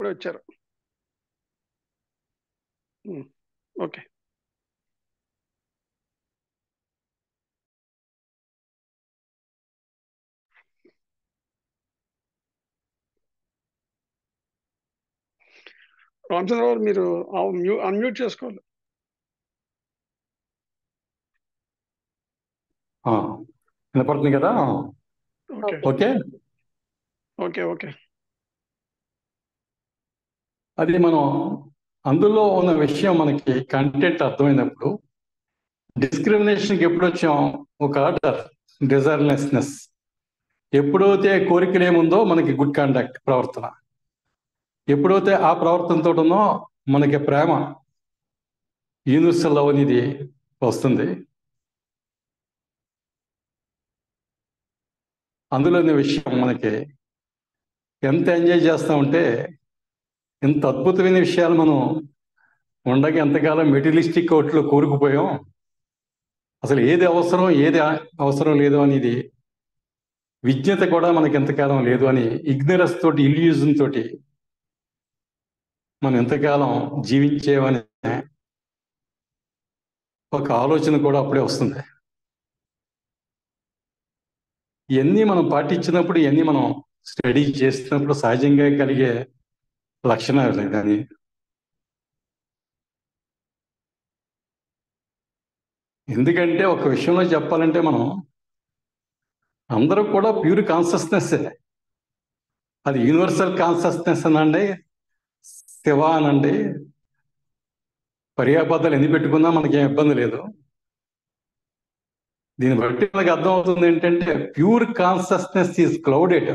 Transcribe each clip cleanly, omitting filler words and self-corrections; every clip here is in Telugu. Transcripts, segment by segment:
ఇప్పుడే వచ్చారు. ఓకే. రామచంద్ర గారు మీరు అన్మ్యూట్ చేసుకోవాలి. వినపడుతుంది కదా? Okay okay. Okay okay. అది మనం అందులో ఉన్న విషయం మనకి కంటెంట్ అర్థమైనప్పుడు డిస్క్రిమినేషన్కి ఎప్పుడు వచ్చాం? ఒక ఆర్డర్ డిజైర్లెస్నెస్. ఎప్పుడైతే కోరికలు ఏముందో మనకి గుడ్ కాండక్ట్ ప్రవర్తన, ఎప్పుడైతే ఆ ప్రవర్తనతో ఉన్నో మనకి ప్రేమ యూనివర్సల్ లవ్ అనేది వస్తుంది. అందులోని విషయం మనకి ఎంత ఎంజాయ్ చేస్తామంటే ఇంత అద్భుతమైన విషయాలు మనం ఉండగా ఎంతకాలం మెటీరియలిస్టిక్ వాటిలో కూరుకుపోయాం. అసలు ఏది అవసరం ఏది అవసరం లేదు అనేది విజ్ఞత కూడా మనకి ఎంతకాలం లేదు అని ఇగ్నరెన్స్ తోటి ఇల్యూజన్ తోటి మనం ఎంతకాలం జీవించేవని ఒక ఆలోచన కూడా అప్పుడే వస్తుంది. ఇవన్నీ మనం పాటించినప్పుడు, ఇవన్నీ మనం స్టడీ చేస్తున్నప్పుడు సహజంగా కలిగే లక్షణాలు కానీ ఎందుకంటే ఒక విషయంలో చెప్పాలంటే మనం అందరూ కూడా ప్యూర్ కాన్షియస్నెస్. అది యూనివర్సల్ కాన్షియస్నెస్ అనండి, శివ అనండి, పర్యాపదాలు ఎన్ని పెట్టుకున్నా మనకి ఏం ఇబ్బంది లేదు. దీన్ని బట్టి మనకు అర్థం అవుతుంది ఏంటంటే pure consciousness is clouded.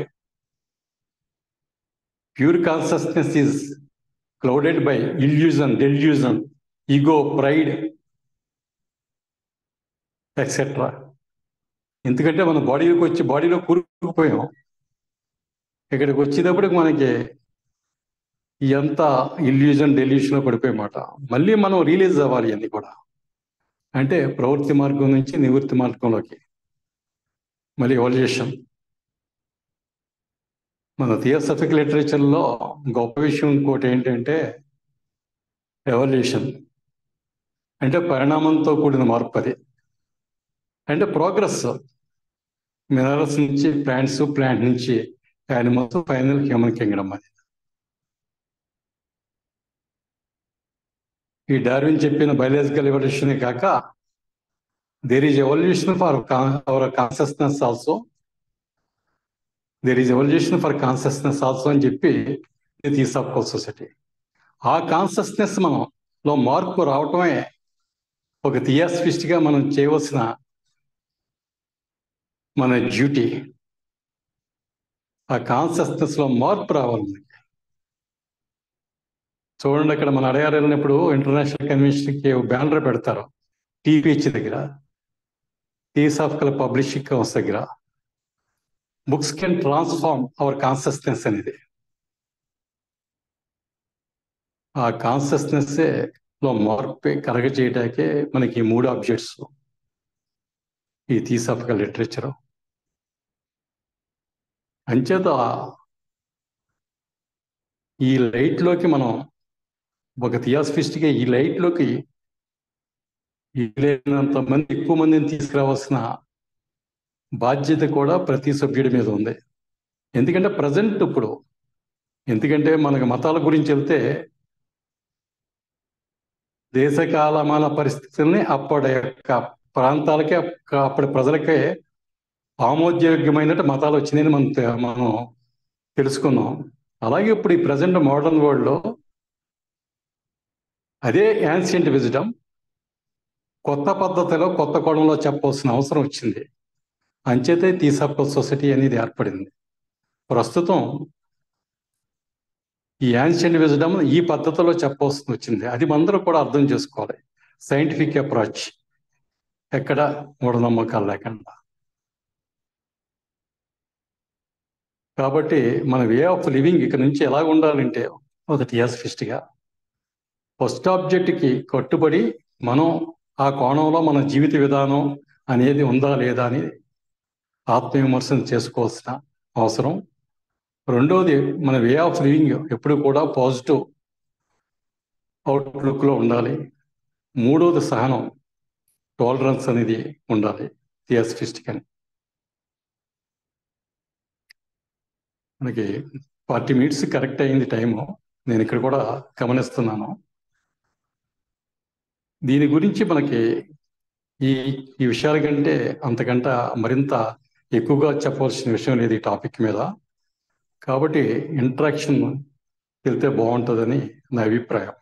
Pure consciousness is clouded by illusion, delusion, ego, pride etcetera. ఎందుకంటే మన బాడీలో కూరుకుపోయాం. ఇక్కడికి వచ్చేటప్పటికి మనకి ఎంత ఇల్యూజన్ డెల్యూషన్లో పడిపోయమాట. మళ్ళీ మనం రిలీజ్ అవ్వాలి. అన్ని కూడా అంటే ప్రవృత్తి మార్గం నుంచి నివృత్తి మార్గంలోకి మళ్ళీ ఎవల్యూషన్. మన థియోసఫిక్ లిటరేచర్లో గొప్ప విషయం ఇంకోటి ఏంటంటే ఎవల్యూషన్ అంటే పరిణామంతో కూడిన మార్పు. అది అంటే ప్రోగ్రెస్. మినరల్స్ నుంచి ప్లాంట్ నుంచి యానిమల్స్, ఫైనల్ హ్యూమన్ కింగ్డమ్. అది ఈ డార్విన్ చెప్పిన బయాలజికల్ ఎవల్యూషనే కాక there is evolution for our consciousness also, there is evolution for consciousness also అని చెప్పి థియోసాఫికల్ సొసైటీ. ఆ కాన్షియస్నెస్ లో మార్పు రావటమే ఒక థియాసఫిస్ట్గా మనం చేయవలసిన మన డ్యూటీ. ఆ కాన్షియస్నెస్ లో మార్పు రావాలి. చూడండి, అక్కడ మన అడయారు వెళ్ళినప్పుడు ఇంటర్నేషనల్ కన్వెన్షన్కి బ్యానర్ పెడతారు టీపీహెచ్ దగ్గర, థియోసాఫికల్ పబ్లిషింగ్ హౌస్ దగ్గర, books can transform hour consciousness అనేది. ఆ కాన్షియస్నెస్ లో మార్పు కలగజేయడానికే మనకి 3 ఆబ్జెక్ట్స్ ఈ థియోసాఫికల్ లిటరేచర్. అంచేత ఈ లైట్లోకి మనం ఒక థియాసఫిస్ట్గా ఈ లైట్లోకి వీలైనంత మంది ఎక్కువ మందిని తీసుకురావాల్సిన బాధ్యత కూడా ప్రతి సభ్యుడి మీద ఉంది. ఎందుకంటే ప్రజెంట్ ఇప్పుడు ఎందుకంటే మనకు మతాల గురించి వెళ్తే దేశకాలమాన పరిస్థితుల్ని అప్పటి యొక్క ప్రాంతాలకే అప్పటి ప్రజలకే ఆమోదయోగ్యమైనట్టు మతాలు వచ్చినాయని మనం తెలుసుకున్నాం. అలాగే ఇప్పుడు ఈ ప్రజెంట్ మోడర్న్ వరల్డ్లో అదే యాన్షియంట్ విజ్డమ్ కొత్త పద్ధతిలో కొత్త కోణంలో చెప్పవలసిన అవసరం వచ్చింది. అంచేతే థియోసాఫికల్ సొసైటీ అనేది ఏర్పడింది. ప్రస్తుతం ఈ యాన్షియంట్ విజ్డమ్ ఈ పద్ధతిలో చెప్పవలసి వచ్చింది. అది మనందరూ కూడా అర్థం చేసుకోవాలి. సైంటిఫిక్ అప్రోచ్, ఎక్కడ మూఢనమ్మకాలు లేకుండా. కాబట్టి మన వే ఆఫ్ లివింగ్ ఇక్కడ నుంచి ఎలా ఉండాలంటే ఒక థియాసఫిస్ట్గా ఫస్ట్ ఆబ్జెక్ట్కి కట్టుబడి మనం ఆ కోణంలో మన జీవిత విధానం అనేది ఉందా లేదా అని ఆత్మవిమర్శన చేసుకోవాల్సిన అవసరం రెండోది మన వే ఆఫ్ లివింగ్ ఎప్పుడు కూడా పాజిటివ్ అవుట్లుక్లో ఉండాలి. మూడోది సహనం, టాలరెన్స్ అనేది ఉండాలి థియాసఫిస్టిక్ అని. మనకి 40 minutes కరెక్ట్ అయింది టైము. నేను ఇక్కడ కూడా గమనిస్తున్నాను. దీని గురించి మనకి ఈ ఈ విషయాల కంటే అంతకంటే మరింత ఎక్కువగా చెప్పవలసిన విషయం లేదు ఈ టాపిక్ మీద. కాబట్టి ఇంటరాక్షన్ వెళ్తే బాగుంటుందని నా అభిప్రాయం.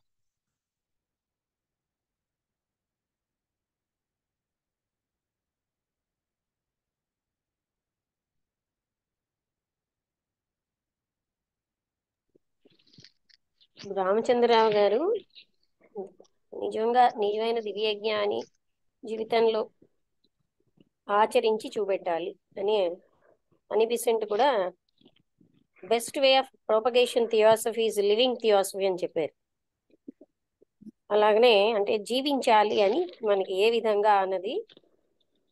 రామచంద్రరావు గారు నిజమైన దివ్యజ్ఞాని జీవితంలో ఆచరించి చూపెట్టాలి అని బిసెంట్ కూడా best way of propagation theosophy is living theosophy అని చెప్పారు. అలాగనే అంటే జీవించాలి అని మనకి ఏ విధంగా అన్నది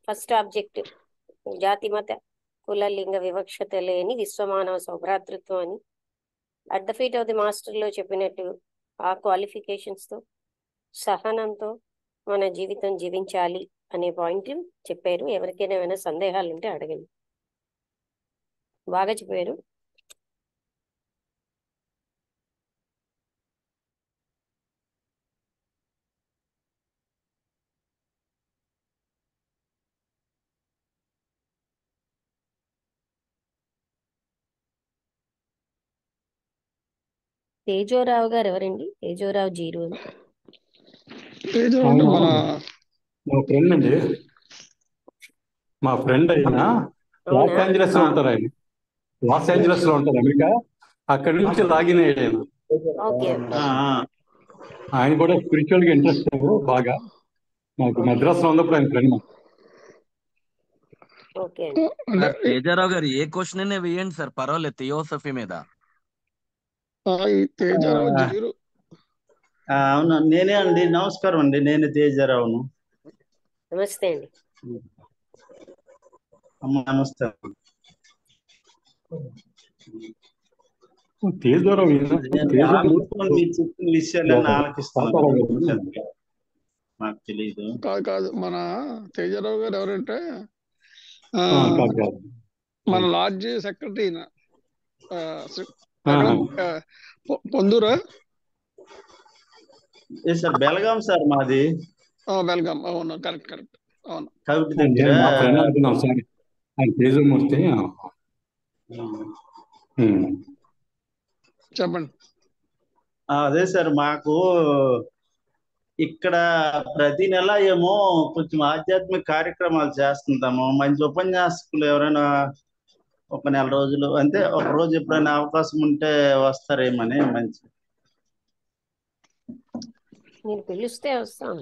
ఫస్ట్ ఆబ్జెక్టివ్. జాతి మత కుల లింగ వివక్షత లేని విశ్వమానవ సౌభ్రాతృత్వం అని at the feet of the మాస్టర్లో చెప్పినట్టు ఆ క్వాలిఫికేషన్స్తో సహనంతో మన జీవితం జీవించాలి అనే పాయింట్ చెప్పారు. ఎవరికైనా ఏమైనా సందేహాలు ఉంటే అడగండి. బాగా చెప్పారు. తేజోరావు గారు ఎవరండి? తేజోరావు జీరో అంటే మన మా ఫ్రెండ్ అండి, మా ఫ్రెండ్ అయినా లాస్ ఏంజలస్ లో ఉంటారు. ఆయన లాస్ ఏంజలస్ లో ఉంటారు, అమెరికా. అక్కడి నుంచి లాగిన్ అయ్యాడు. ఆయన కూడా స్పిరిచువల్ గా ఇంట్రెస్ట్ బాగా. మాకు మద్రాసులో ఉన్నప్పుడు ఆయన ఫ్రెండ్. తేజారావు గారు ఏ క్వశ్చన్ అయినా వేయండి సార్, పర్వాలేదు. థియోసఫీ మీద. అవును, నేనే అండి. నమస్కారం అండి, నేను తేజారావును. నమస్తే అండి. అమ్మ నమస్తే. తేజారావు మీరు చెప్పిన విషయాలన్నీ ఆలకిస్తాను. నాకు తెలీదు. కాదు మన తేజారావు గారు ఎవరంటే మన లాడ్జ్ సెక్రటరీ పొందూరా సార్? బెల్గాం సార్ మాది. బెల్గాం. అవును, కరెక్ట్. అవును, తేజమూర్తి. చెప్పండి. అదే సార్, మాకు ఇక్కడ ప్రతి నెల ఏమో కొంచెం ఆధ్యాత్మిక కార్యక్రమాలు చేస్తుంటాము. మంచి ఉపన్యాసకులు ఎవరైనా ఒక నెల రోజులు అంటే ఒక రోజు ఎప్పుడైనా అవకాశం ఉంటే వస్తారేమని. మంచి మీరు పిలిస్తే వస్తాం.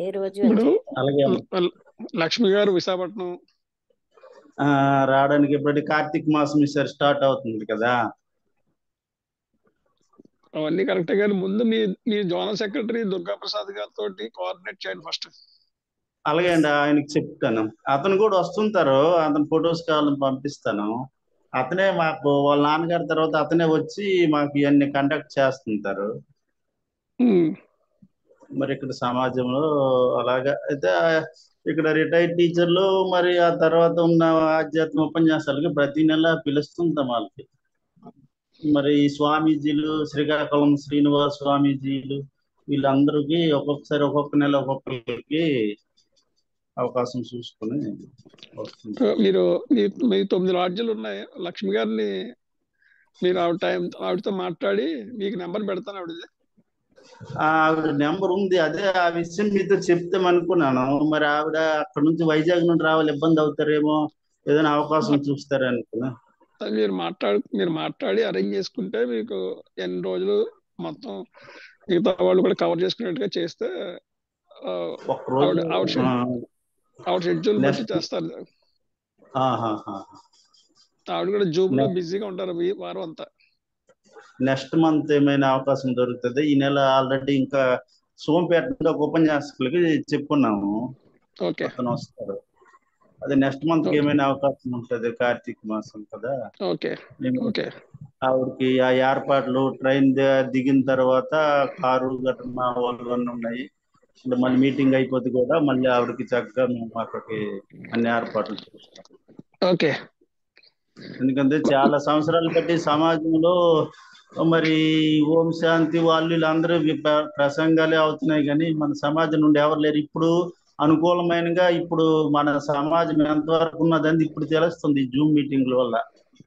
ఏ రోజు? అలాగే. లక్ష్మి గారు విశాఖపట్నం రావడానికి ఎప్పుడైతే కార్తీక మాసం ఈసారి స్టార్ట్ అవుతుంది కదా. అవన్నీ కరెక్టే, కానీ ముందు మీ జోనల్ సెక్రటరీ దుర్గా ప్రసాద్ గారితో కోఆర్డినేట్ చేయండి ఫస్ట్. అలాగే అండి, ఆయనకి చెప్తాను. అతను కూడా వస్తుంటారు. అతను ఫొటోస్ కావాలని పంపిస్తాను. అతనే మాకు వాళ్ళ నాన్నగారి తర్వాత అతనే వచ్చి మాకు ఇవన్నీ కండక్ట్ చేస్తుంటారు. మరి ఇక్కడ సమాజంలో అలాగా అయితే ఇక్కడ రిటైర్డ్ టీచర్లు మరి ఆ తర్వాత ఉన్న ఆధ్యాత్మిక ఉపన్యాసాలకి ప్రతి నెల పిలుస్తుంటాం వాళ్ళకి. మరి స్వామీజీలు, శ్రీకాకుళం శ్రీనివాస్ స్వామీజీలు, వీళ్ళందరికీ ఒక్కొక్కసారి ఒక్కొక్క నెల ఒక్కొక్కరికి అవకాశం చూసుకుని వస్తుంది. మీరు 9 లాడ్జీలు ఉన్నాయి. లక్ష్మి గారిని మీరు ఆవిడతో మాట్లాడి మీకు నెంబర్ పెడతాను. ఆవిడ నెంబర్ ఉంది. అదే ఆ విషయం మీతో చెప్తామనుకున్నాను. మరి ఆవిడ అక్కడ నుంచి వైజాగ్ నుండి రావాలి, ఇబ్బంది అవుతారేమో, ఏదైనా అవకాశం చూస్తారనుకున్నా. మీరు మాట్లాడి అరేంజ్ చేసుకుంటే మీకు ఎన్ని రోజులు మొత్తం మిగతా వాళ్ళు కూడా కవర్ చేసుకున్నట్టుగా చేస్తే ఆవిడ షెడ్యూల్ బట్టి చేస్తారు. ఆవిడ కూడా జూమ్ లో బిజీగా ఉంటారు వారం అంతా. నెక్స్ట్ మంత్ ఏమైనా అవకాశం దొరుకుతుంది. ఈ నెల ఆల్రెడీ ఇంకా సోంపేట ఒక ఉపన్యాసకులకి చెప్పుకున్నాము, అతను వస్తారు. అదే నెక్స్ట్ మంత్ కి ఓకే ఏమైనా అవకాశం ఉంటుంది, కార్తీక మాసం కదా. ఓకే మేము ఓకే ఆవిడకి ఆ ఏర్పాట్లు ట్రైన్ దిగిన తర్వాత కారు గట్రా మా వాళ్ళు అన్నీ ఉన్నాయి. ఇప్పుడు మళ్ళీ మీటింగ్ అయిపోతే కూడా మళ్ళీ ఆవిడకి చక్కగా మేము అక్కడికి అన్ని ఏర్పాట్లు చేస్తాం. ఓకే ఎందుకంటే చాలా సంవత్సరాలు బట్టి సమాజంలో మరి ఓం శాంతి వాళ్ళు వీళ్ళందరూ ప్రసంగాలే అవుతున్నాయి, కానీ మన సమాజం నుండి ఎవరు లేరు. ఇప్పుడు అనుకూలమైనగా ఇప్పుడు మన సమాజం ఎంతవరకు ఉన్నదని ఇప్పుడు తెలుస్తుంది ఈ జూమ్ మీటింగ్ల వల్ల,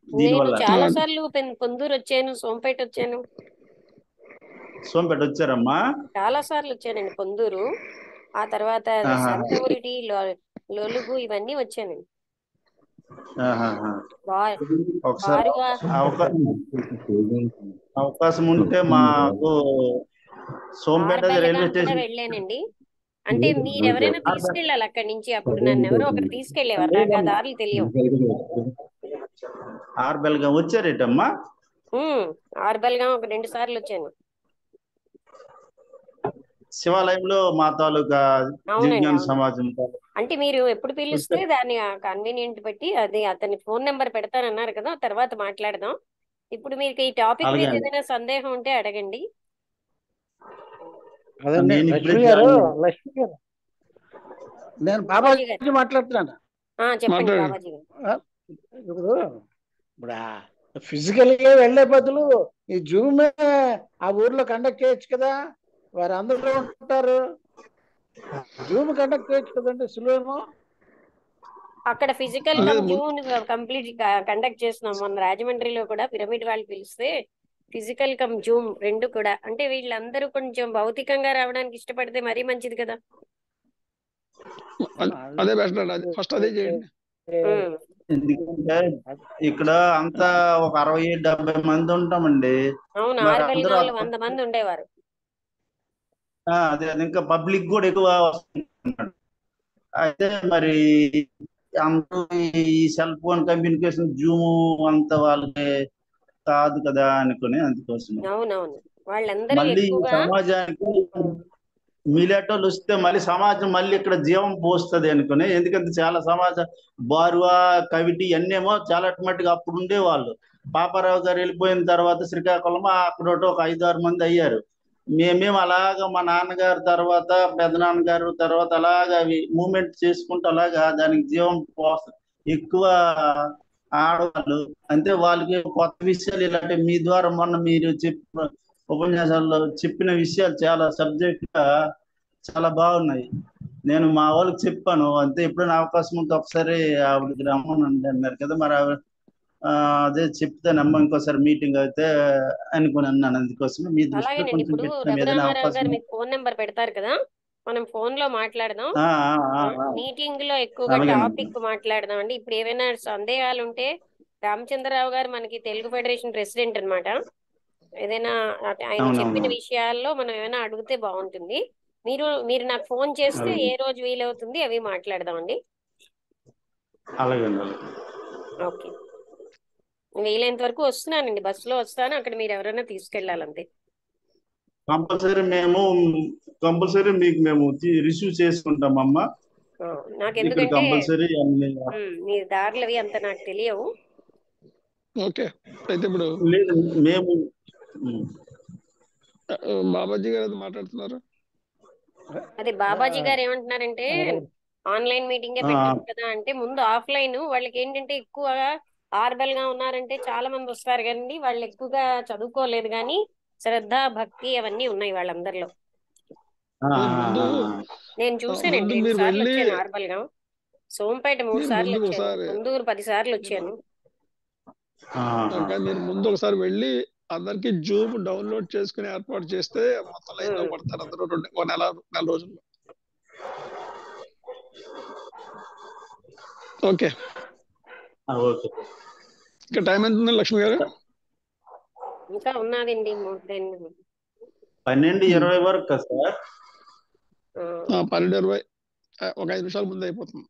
నేను దీనివల్ల. చాలా సార్లు పొందూరు వచ్చాను, సోంపేట వచ్చాను, సోంపేట వచ్చారమ్మా? చాలా సార్లు వచ్చానండి పొందూరు. ఆ తర్వాత ఆహా. సంతవురిటి లొలుగు ఇవన్నీ వచ్చానండి. ఆహాహా. బా- ఒకసారి బారువా అవకాశం ఉంటే మాకు సోంపేట ఆర్బల్గా రైల్వే కూడా స్టేషన్ వెళ్ళానండి. అంటే మీరు ఎవరైనా తీసుకెళ్ళాలి అక్కడి నుంచి. అప్పుడు నన్ను ఎవరో ఒకరు తీసుకెళ్లేవారు, నాకు ఆ దారులు తెలియవు. ఆర్బెల్గా వచ్చారేటమ్మా? ఆర్బల్గా ఒక 2 సార్లు వచ్చాను. శివాలయంలో మా తాలూకా అవునండి, దివ్యాన అవును. సమాజం అంటే మీరు ఎప్పుడు పిలిస్తే దాన్ని కన్వీనియంట్ బట్టి అది అతని ఫోన్ నెంబర్ పెడతానన్నారు కదా, తర్వాత మాట్లాడదాం. ఇప్పుడు మీకు ఈ టాపిక్ మీద అలాగే ఏదైనా సందేహం ఉంటే అడగండి. అదండి నేను ఇప్పుడే లక్ష్మి గారు, జాయిన్ లక్ష్మి గారు, నేను బాబాజీ గారు బాబాజీ మాట్లాడుతున్నాను. చెప్పండి మాట్లాడండి. బాబాజీ గారు. ఆ, ఇప్పుడు ఇప్పుడు ఫిజికల్ గా వెళ్లే బదులు ఈ జూమ్ ఆ ఊర్లో కండక్ట్ చేయొచ్చు కదా, వారు అందరూ ఉంటారు. జూమ్ కండక్ట్ చేయొచ్చు కదండి, సులువేమో. అక్కడ ఫిజికల్ లేదు జూన్ కంప్లీట్ కండక్ట్ చేస్తున్నాం. మొన్న రాజమండ్రిలో కూడా పిరమిడ్ వాళ్ళు పిలిస్తే ఫిజికల్ జూమ్ 2 కూడా. అంటే వీళ్ళందరూ కొంచెం భౌతికంగా రావడానికి ఇష్టపడితే మరీ మంచిది కదా. అదే బెస్ట్ అండి, అదే ఫస్ట్ అదే చేయండి. ఉమ్. ఎందుకంటే ఇక్కడ అంతా ఒక 60-70 మంది ఉంటామండి. అవును, మరి ఆర్బెల్గా అందరూ వాళ్ళు 100 మంది ఉండేవారు. అదే ఇంకా పబ్లిక్ కూడా ఎక్కువ వస్తున్నారు. అయితే మరి అందరూ ఈ సెల్ ఫోన్ కమ్యూనికేషన్ జూమ్ అంత వాళ్ళకి కాదు కదా అనుకుని అందుకోసం అవునవును, వాళ్ళందరూ మళ్ళీ ఈ ఎక్కువగా సమాజానికి మీలాటోళ్ళు వస్తే మళ్ళీ సమాజం మళ్ళీ ఇక్కడ జీవం పోస్తుంది అనుకుని. ఎందుకంటే చాలా సమాజం బారువా కవిటి అన్నేమో చాలా మట్టుగా అప్పుడు ఉండేవాళ్ళు. పాపారావు గారు వెళ్ళిపోయిన తర్వాత శ్రీకాకుళం అక్కడ ఒక 5-6 మంది అయ్యారు. మేము అలాగా మా నాన్నగారు తర్వాత పెద్దనాన్నగారు తర్వాత అలాగా అవి మూమెంట్ చేసుకుంటూ అలాగా దానికి జీవం పోస్తుంది. ఎక్కువ ఆడవాళ్ళు అంటే వాళ్ళకి కొత్త విషయాలు ఇలాంటి మీ ద్వారా మొన్న మీరు చెప్పిన ఉపన్యాసాల్లో చెప్పిన విషయాలు చాలా సబ్జెక్ట్ గా చాలా బాగున్నాయి. నేను మా వాళ్ళకి చెప్పాను, అంతే ఎప్పుడైనా అవకాశం ఉంటే ఒకసారి ఆవిడకి రమ్మనండి అన్నారు కదా. మరి ఆవిడ అదే చెప్తానమ్మా ఇంకోసారి మీటింగ్ అయితే అనుకుని అన్నాను. అందుకోసమే మీ దృష్టిలో అలాగేనండి. కొంచెం ఇప్పుడు చెప్తాను ఏదైనా రఘురామారావు గారు అవకాశం. మీకు ఫోన్ నెంబర్ పెడతారు కదా, మనం ఫోన్ లో మాట్లాడదాం. ఆ, ఆ, ఆ, ఆ. మీటింగ్ లో ఎక్కువగా అలాగేనమ్మా. టాపిక్ మాట్లాడదాం అండి. ఇప్పుడు ఏమైనా సందేహాలు ఉంటే రామచంద్రరావు గారు మనకి తెలుగు ఫెడరేషన్ ప్రెసిడెంట్ అన్నమాట. ఏదైనా ఆయన చెప్పిన అవునవును. విషయాల్లో మనం ఏమైనా అడిగితే బాగుంటుంది. మీరు నాకు ఫోన్ చేస్తే అలాగే ఏ రోజు వీలవుతుంది అవి మాట్లాడదామండి. అలాగేనండి. ఓకే, వీలైనంత వరకు వస్తున్నానండి, బస్సులో వస్తాను. అక్కడ మీరు ఎవరైనా తీసుకెళ్ళాలంతే. కంపల్సరీ మీకు మేము రిసీవ్ చేసుకుంటామమ్మా. నాకు ఇక్కడ ఎందుకంటే కంపల్సరీ అన్ని. మీ దారులు అవి అంత నాకు తెలియవు. ఓకే, అయితే ఇప్పుడు లేదు మేము బాబాజీ గారు ఏదో మాట్లాడుతున్నారు. అదే బాబాజీ గారు ఏమంటున్నారంటే ఆన్లైన్ మీటింగే పెట్టచ్చు కదా అంటే, ముందు ఆఫ్లైన్ వాళ్ళకి ఏంటంటే ఎక్కువగా ఆర్బల్ గా ఉన్నారంటే చాలా మంది వస్తారు కానీ వాళ్ళు ఎక్కువగా చదువుకోలేదు, కానీ శ్రద్ధ భక్తి అవన్నీ ఉన్నాయి వాళ్ళందరిలో. ముందు నేను చూసానండి, 2 మీరు సార్లు వెళ్ళి వచ్చాను ఆర్బల్ గా. సోంపేట 3 మీరు సార్లు ముందు వచ్చాను, ఒకసారి పొందూరు 10 సార్లు వచ్చాను. మీరు ముందు ఒకసారి వెళ్ళి అందరికి జూమ్ డౌన్లోడ్ చేసుకుని ఏర్పాటు చేస్తే మొత్తం లైన్ లో పడతారు అందరూ. ఓ నెల రోజుల్లో. ఓకే, ఇంకా టైం ఎంత ఉంది లక్ష్మి గారు? ఇంకా ఉన్నదండి 12:20 వరకు కదా సార్? 12:20, ఒక 5 నిమిషాల ముందు అయిపోతుంది.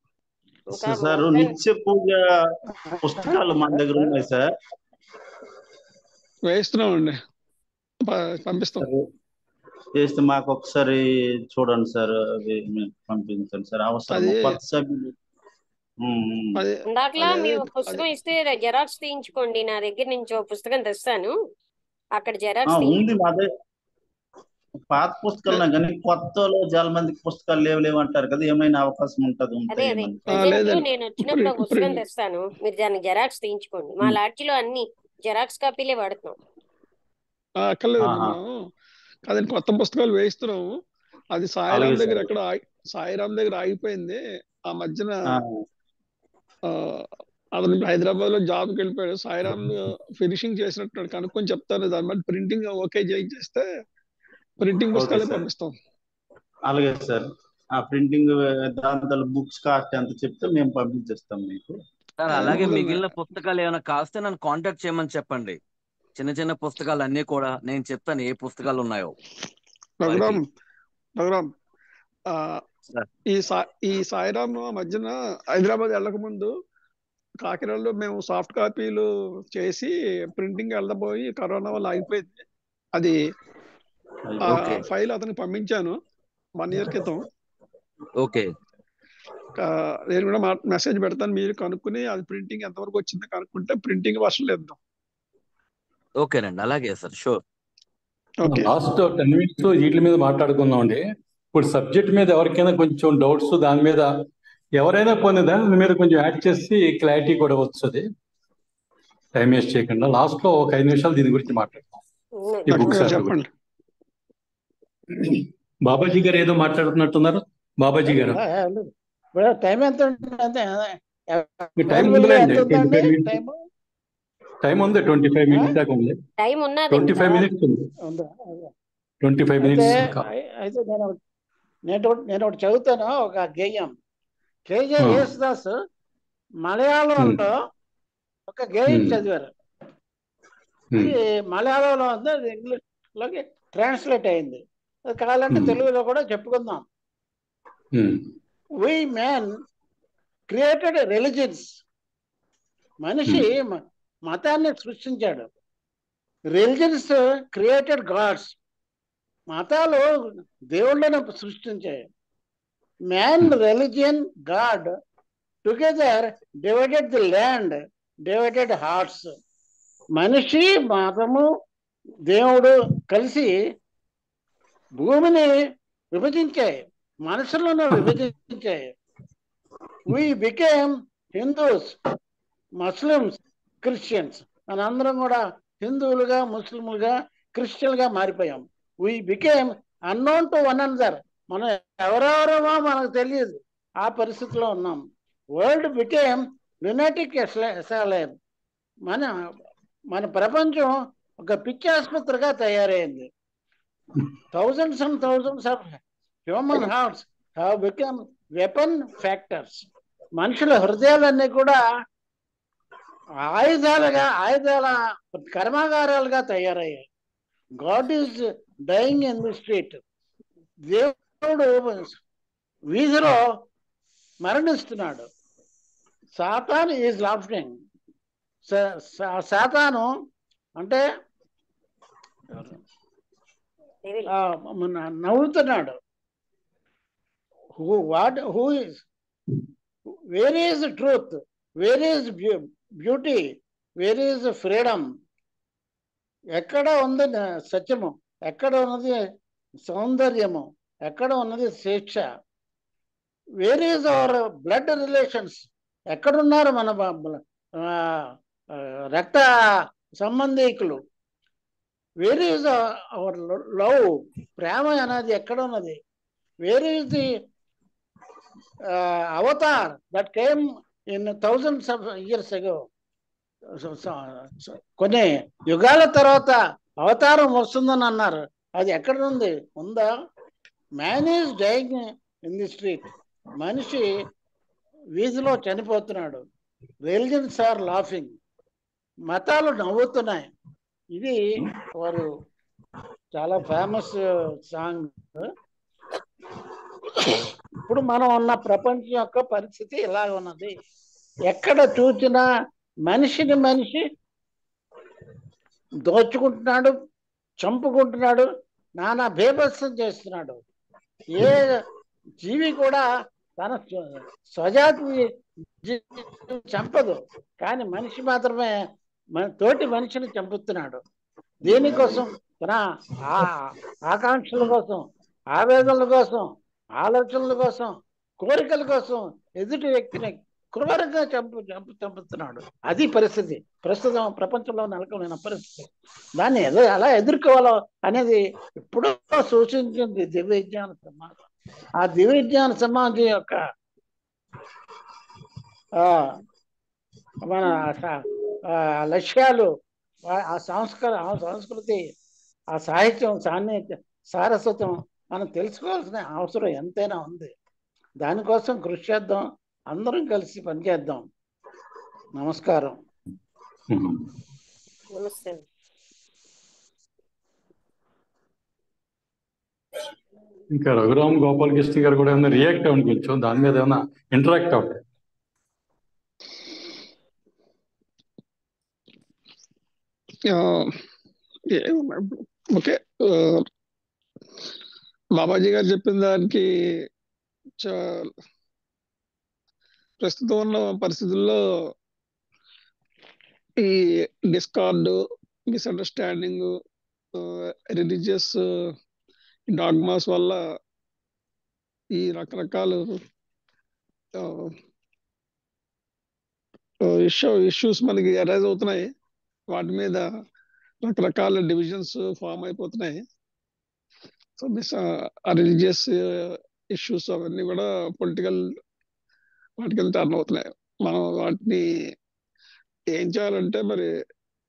సార్ నిత్య పూజ పుస్తకాలు మన దగ్గర ఉన్నాయి సార్. వేస్తున్నామండి, పంపిస్తాం. చేస్తే మాకు ఒకసారి చూడండి సార్, అది పంపించండి సార్. అవసరం కొత్త సభ్యులు అది ఇందాకలా అదే మీరు అది పుస్తకం ఇస్తే జెరాక్స్ తీయించుకోండి, నా దగ్గర నుంచి ఒక పుస్తకం తెస్తాను, అక్కడ జెరాక్స్ ఉంది అదే పాత పుస్తకాలు కానీ కొత్తలో చాలా మందికి పుస్తకాలు లేవు అంటారు కదా, ఏమైనా అవకాశం ఉంటుంది అదే అదే ఉంటాయేమని. ప్రజెంట్ లేదండి నేను వచ్చినప్పుడు ఒక ఇప్పుడు పుస్తకం తెస్తాను, మీరు దానికి జెరాక్స్ తీయించుకోండి. మా లాడ్జిలో అన్ని జెరాక్స్ కాపీలే వాడుతున్నాం. అక్కర్లేదండి మనం కాదండి కొత్త పుస్తకాలు వేయిస్తున్నాము. అది అలాగే సాయిరాం దగ్గర సార్. ఎక్కడ సాయిరాం దగ్గర ఆగిపోయింది. ఆ మధ్యన అతను హైదరాబాద్ లో జాబ్కి వెళ్ళిపోయాడు. సాయిరాం ఫినిషింగ్ చేసినట్టు కనుక్కొని చెప్తాను. దాని బట్టి ప్రింటింగ్ ఓకే చేస్తే ప్రింటింగ్ పుస్తకాలే పంపిస్తాం. అలాగే సార్. ఆ ప్రింటింగ్ దాంతో బుక్స్ కాస్ట్ ఎంత చెప్తే మేము పంపించేస్తాం మీకు. సార్ అలాగే మిగిలిన పుస్తకాలు ఏమైనా కాస్తే నన్ను కాంటాక్ట్ చేయమని చెప్పండి. చిన్న చిన్న పుస్తకాలు అన్ని కూడా నేను చెప్తాను ఏ పుస్తకాలు ఉన్నాయో. రఘురామ్ ఈ సాయిరామ్ మధ్యన హైదరాబాద్ వెళ్ళక ముందు కాకినాడలో మేము సాఫ్ట్ కాపీలు చేసి ప్రింటింగ్ వెళ్ళబోయి కరోనా వల్ల ఆగిపోయింది. అది ఫైల్ అతనికి పంపించాను 1 year క్రితం. ఓకే, నేను కూడా మెసేజ్ పెడతాను, మీరు కనుక్కుని అది ప్రింటింగ్ ఎంతవరకు వచ్చిందో కనుక్కుంటే ప్రింటింగ్ వర్షన్లు ఇద్దాం. ఓకేనండి, అలాగే సార్, షూర్. లాస్ట్ 10 minutes వీటి మీద మాట్లాడుకుందాం అండి. ఇప్పుడు సబ్జెక్ట్ మీద ఎవరికైనా కొంచెం డౌట్స్ దాని మీద ఎవరైనా కొన్ని దాని మీద కొంచెం యాడ్ చేసి క్లారిటీ కూడా వస్తుంది. టైం వేస్ట్ చేయకుండా లాస్ట్ లో ఒక 5 నిమిషాలు దీని గురించి మాట్లాడతాం. ఈ బుక్స్ చెప్పండి. బాబాజీ గారు ఏదో మాట్లాడుతున్నట్టున్నారు. బాబాజీ గారు టైం ఎంత టైం ఉందిలేండి, 25 minutes. టైం ఉంది, 25 minutes దాకా ఉంది. 25 minutes ఉంది. 25 minutes. అయితే నేను ఒకటి చదువుతాను, ఒక గేయం. కేజే యేసుదాస్ మలయాళంలో ఒక గేయం చదివారు. ఇది మలయాళంలో ఉంది, అది ఇంగ్లీష్ లోకి ట్రాన్స్లేట్ అయింది. అది కావాలంటే తెలుగులో కూడా చెప్పుకుందాం. We men created religions. మనిషి మతాన్ని సృష్టించాడు. Religions created God's. మతాలు దేవుళ్ళను సృష్టించాయి. Man, religion, God together divided the land, divided hearts. మనిషి, మతము, దేవుడు కలిసి భూమిని విభజించాయి, మనుషులను విభజించాయి. We became Hindus, Muslims, Christians. మనందరం కూడా హిందువులుగా, ముస్లింలుగా, క్రిస్టియన్గా మారిపోయాం. We became unknown to one another. మనం ఎవరెవరమో మనకు తెలియదు, ఆ పరిస్థితిలో ఉన్నాం. World became lunatic asylum. మన ప్రపంచం ఒక పిచ్చి ఆసుపత్రిగా తయారైంది. Thousands and thousands of human hearts have become weapon factors. మనుషుల హృదయాలన్నీ కూడా ఆయుధాల కర్మాగారాలుగా తయారయ్యాయి. God is dying in the street. దేవుడు వీధిలో మరణిస్తున్నాడు. Satan is laughing. సాతాను అంటే నవ్వుతున్నాడు. Where is truth, where is beauty, where is freedom? ఎక్కడ ఉంది సత్యము, ఎక్కడ ఉన్నది సౌందర్యము, ఎక్కడ ఉన్నది శిక్ష? Where is our blood relations? ఎక్కడున్నారు మన రక్త సంబంధీకులు? Where is our love? ప్రేమ అనేది ఎక్కడ ఉన్నది? Where is the avatar that came in thousands of years ago? కొన్ని యుగాల తర్వాత అవతారం వస్తుందని అన్నారు, అది ఎక్కడ ఉంది? ఉందా? Man is dying in the street. మనిషి వీధిలో చనిపోతున్నాడు. Religions are laughing. మతాలు నవ్వుతున్నాయి. ఇది వారు చాలా ఫేమస్ సాంగ్. ఇప్పుడు మనం ఉన్న ప్రపంచం యొక్క పరిస్థితి ఇలా ఉన్నది. ఎక్కడ చూసినా మనిషి దోచుకుంటున్నాడు, చంపుకుంటున్నాడు, నానా బేభత్సం చేస్తున్నాడు. ఏ జీవి కూడా తన స్వజాతి చంపదు, కానీ మనిషి మాత్రమే మన తోటి మనిషిని చంపుతున్నాడు. దేనికోసం? తన ఆకాంక్షల కోసం, ఆవేదనల కోసం, ఆలోచనల కోసం, కోరికల కోసం ఎదుటి వ్యక్తిని క్రూరంగా చంపుతున్నాడు. అది పరిస్థితి ప్రస్తుతం ప్రపంచంలో నెలకొన్న పరిస్థితి. దాన్ని ఎలా ఎదుర్కోవాలో అనేది ఎప్పుడో సూచించింది దివ్య విజ్ఞాన సమాజం. ఆ దివ్య విజ్ఞాన సమాజం యొక్క మన లక్ష్యాలు, ఆ సంస్కృతి, ఆ సాహిత్యం, సారస్వతం మనం తెలుసుకోవాల్సిన అవసరం ఎంతైనా ఉంది. దానికోసం కృషి చేద్దాం, అందరం కలిసి పనిచేద్దాం. నమస్కారం. నమస్తే. ఇంకా రఘురామ్ గోపాలకృష్ణ గారు కూడా ఏమైనా రియాక్ట్ అవ్వండి, కొంచెం దాని మీద ఏమైనా ఇంటరాక్ట్ అవ్వండి. ఓకే, బాబాజీ గారు చెప్పిన దానికి ప్రస్తుతం ఉన్న పరిస్థితుల్లో ఈ డిస్కార్డ్, మిస్అండర్స్టాండింగ్, రిలీజియస్ డాగ్మాస్ వల్ల ఈ రకరకాల ఇష్యూస్ మనకి అరైజ్ అవుతున్నాయి. వాటి మీద రకరకాల డివిజన్స్ ఫామ్ అయిపోతున్నాయి. సో రిలీజియస్ ఇష్యూస్ అవన్నీ కూడా పొలిటికల్ వాటికి టర్న్ అవుతున్నాయి. మనం వాటిని ఏం చేయాలంటే మరి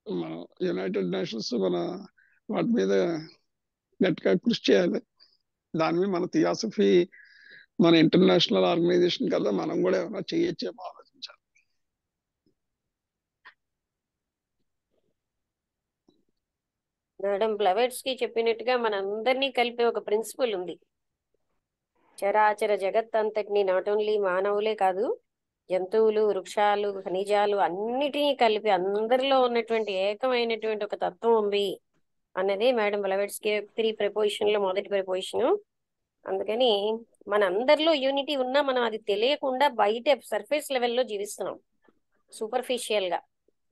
మనం యునైటెడ్ నేషన్స్ మన వాటి మీద గట్టిగా కృషి చేయాలి. దాని మీద మన థియాసఫీ, మన ఇంటర్నేషనల్ ఆర్గనైజేషన్ కదా, మనం కూడా ఏమైనా చేయొచ్చేమో ఆలోచించాలి. మేడం బ్లవెట్స్కి చెప్పినట్టుగా మన అందరినీ కలిపే ఒక ప్రిన్సిపల్ ఉంది. చరాచర జగత్ అంతటిని నాట్ ఓన్లీ మానవులే కాదు, జంతువులు, వృక్షాలు, ఖనిజాలు అన్నిటినీ కలిపి అందరిలో ఉన్నటువంటి ఏకమైనటువంటి ఒక తత్వం ఉంది అన్నది మేడం బ్లవెట్స్కి 3 ప్రపోజిషన్ లో మొదటి ప్రపోజిషన్. అందుకని మన అందరిలో యూనిటీ ఉన్నా మనం అది తెలియకుండా బయట సర్ఫేస్ లెవెల్లో జీవిస్తున్నాం. సూపర్ఫిషియల్ గా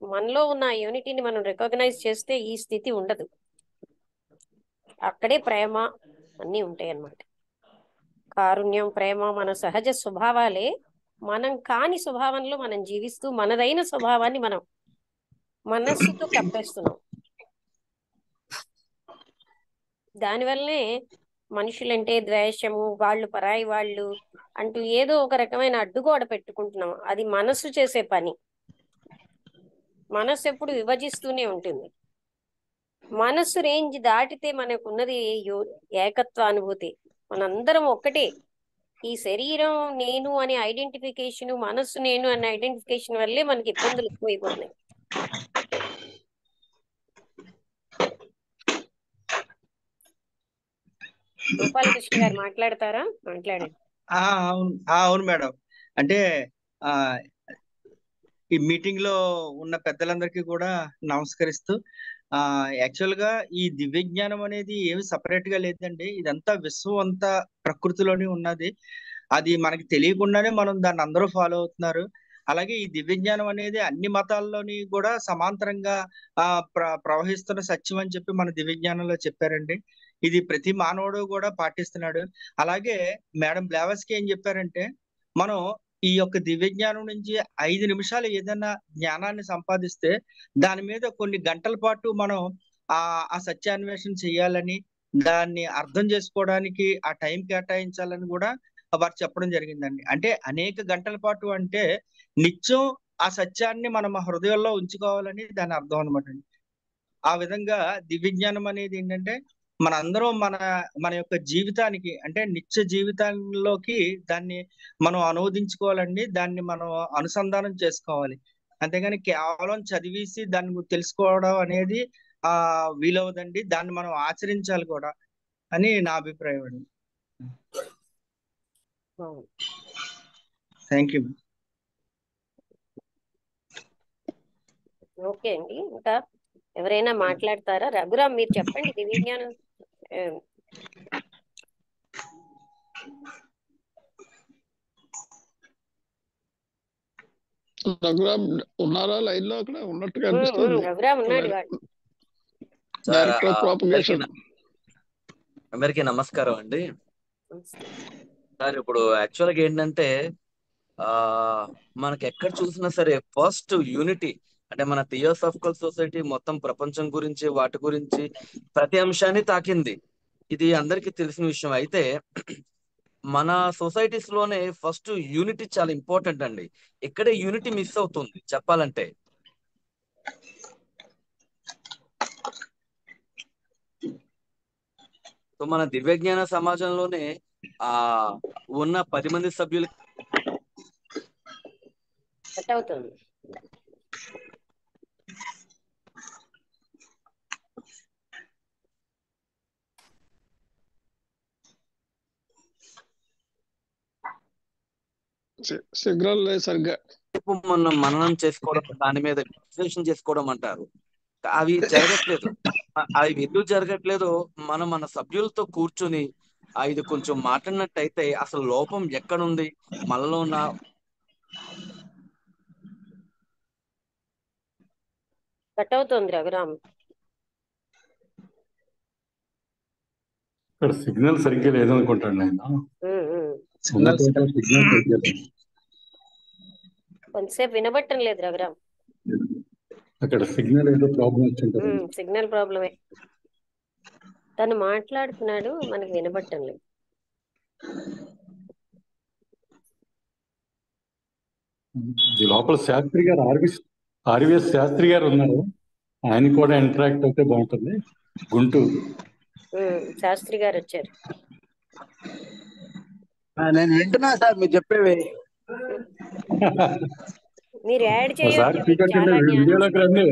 మనలో ఉన్న యూనిటీని మనం రికగ్నైజ్ చేస్తే ఈ స్థితి ఉండదు. అక్కడే ప్రేమ అన్నీ ఉంటాయి అన్నమాట. కారుణ్యం, ప్రేమ మన సహజ స్వభావాలే. మనం కాని స్వభావంలో మనం జీవిస్తూ మనదైన స్వభావాన్ని మనం మనస్సుతో కప్పేస్తున్నాం. దానివల్లనే మనుషులంటే ద్వేషము, వాళ్ళు పరాయి వాళ్ళు అంటూ ఏదో ఒక రకమైన అడ్డుగోడ పెట్టుకుంటున్నాం. అది మనస్సు చేసే పని. మనస్సు ఎప్పుడు విభజిస్తూనే ఉంటుంది. మనస్సు రేంజ్ దాటితే మనకున్నది ఏకత్వ అనుభూతి. మనందరం ఒక్కటే. ఈ శరీరం నేను అనే ఐడెంటిఫికేషన్, మనస్సు నేను అనే ఐడెంటిఫికేషన్ వల్లే మనకి ఇబ్బందులు ఎక్కువైపోతున్నాయి. గోపాలకృష్ణ గారు మాట్లాడతారా? మాట్లాడండి. అవును మేడం. అంటే ఈ మీటింగ్ లో ఉన్న పెద్దలందరికీ కూడా నమస్కరిస్తూ, యాక్చువల్ గా ఈ దివ్య జ్ఞానం అనేది ఏమి సపరేట్ గా లేదండి. ఇదంతా విశ్వం అంతా ప్రకృతిలోనే ఉన్నది. అది మనకి తెలియకుండానే మనం దాన్ని అందరూ ఫాలో అవుతున్నారు. అలాగే ఈ దివ్య జ్ఞానం అనేది అన్ని మతాల్లోని కూడా సమాంతరంగా ప్రవహిస్తున్న సత్యం అని చెప్పి మన దివ్య జ్ఞానంలో చెప్పారండి. ఇది ప్రతి మానవుడు కూడా పాటిస్తున్నాడు. అలాగే మేడం బ్లావెట్స్కి ఏం చెప్పారంటే, మనం ఈ యొక్క దివ్య జ్ఞానం నుంచి 5 నిమిషాలు ఏదైనా జ్ఞానాన్ని సంపాదిస్తే దాని మీద కొన్ని గంటల పాటు మనం ఆ సత్యాన్వేషణ చేయాలని, దాన్ని అర్థం చేసుకోవడానికి ఆ టైం కేటాయించాలని కూడా వారు చెప్పడం జరిగిందండి. అంటే అనేక గంటల పాటు అంటే నిత్యం ఆ సత్యాన్ని మనం హృదయంలో ఉంచుకోవాలని దాని అర్థం అనమాట. ఆ విధంగా దివ్య జ్ఞానం అనేది ఏంటంటే మనందరం మన యొక్క జీవితానికి, అంటే నిత్య జీవితంలోకి దాన్ని మనం అనువదించుకోవాలండి. దాన్ని మనం అనుసంధానం చేసుకోవాలి. అంతేగాని కేవలం చదివేసి దాన్ని తెలుసుకోవడం అనేది వీలవదండి. దాన్ని మనం ఆచరించాలి కూడా అని నా అభిప్రాయం అండి. Thank you. ఓకే అండి, ఇంకా ఎవరైనా మాట్లాడతారా? రఘురామ్ మీరు చెప్పండి. దివ్య జ్ఞానం రఘురామ్ ఉన్నారా లైన్ లో? అక్కడ ఉన్నట్టుగా అనిపిస్తుంది. రఘురామ్ ఉన్నాడు వాడు. Sir director of propagation. అందరికీ నమస్కారం అండి. సార్ ఇప్పుడు యాక్చువల్గా ఏంటంటే మనకి ఎక్కడ చూసినా సరే ఫస్ట్ యూనిటీ అంటే మన థియోసాఫికల్ సొసైటీ మొత్తం ప్రపంచం గురించి వాటి గురించి ప్రతి అంశాన్ని తాకింది. ఇది అందరికీ తెలిసిన విషయం. అయితే మన సొసైటీస్ లోనే ఫస్ట్ యూనిటీ చాలా ఇంపార్టెంట్ అండి. ఇక్కడే యూనిటీ మిస్ అవుతుంది చెప్పాలంటే. సో మన దివ్యజ్ఞాన సమాజంలోనే ఉన్న 10 మంది సభ్యులు కట్ అవుతుంది. సిగ్నల్ లేదు సరిగ్గా. మనం మననం చేసుకోవడం, దాని మీద విశ్లేషణ చేసుకోవడం అంటారు. అవి జరగట్లేదు. అవి ఎందుకు జరగట్లేదు? మనం మన సభ్యులతో కూర్చుని ఇది కొంచెం మాట్లాడినట్టయితే అసలు లోపం ఎక్కడుంది మనలో ఉన్న కట్ అవుతుంది రఘురామ్. ఇక్కడ సిగ్నల్ సరిగ్గా లేదనుకుంటాను నేను. సిగ్నల్ సిగ్నల్ సరిగ్గా లేదు. కొంతసేపు వినబట్టం లేదు రఘురామ్. అక్కడ సిగ్నల్ ఏదో ప్రాబ్లం వచ్చింటుంది. సిగ్నల్ ప్రాబ్లమే. తను మాట్లాడుతున్నాడు, మనకి వినబట్టం లేదు. ఈ లోపల శాస్త్రి గారు ఆర్విఎస్ శాస్త్రి గారు ఉన్నారు. ఆయన కూడా ఇంటరాక్ట్ అయితే బాగుంటుంది. గుంటూరు శాస్త్రి గారు వచ్చారు. నేను వింటున్నా సార్ మీరు చెప్పేవి. మీరు యాడ్ ఒకసారి చేయొచ్చు, మీకు టికెట్ చాలా జ్ఞానం. వీడియోలోకి రండి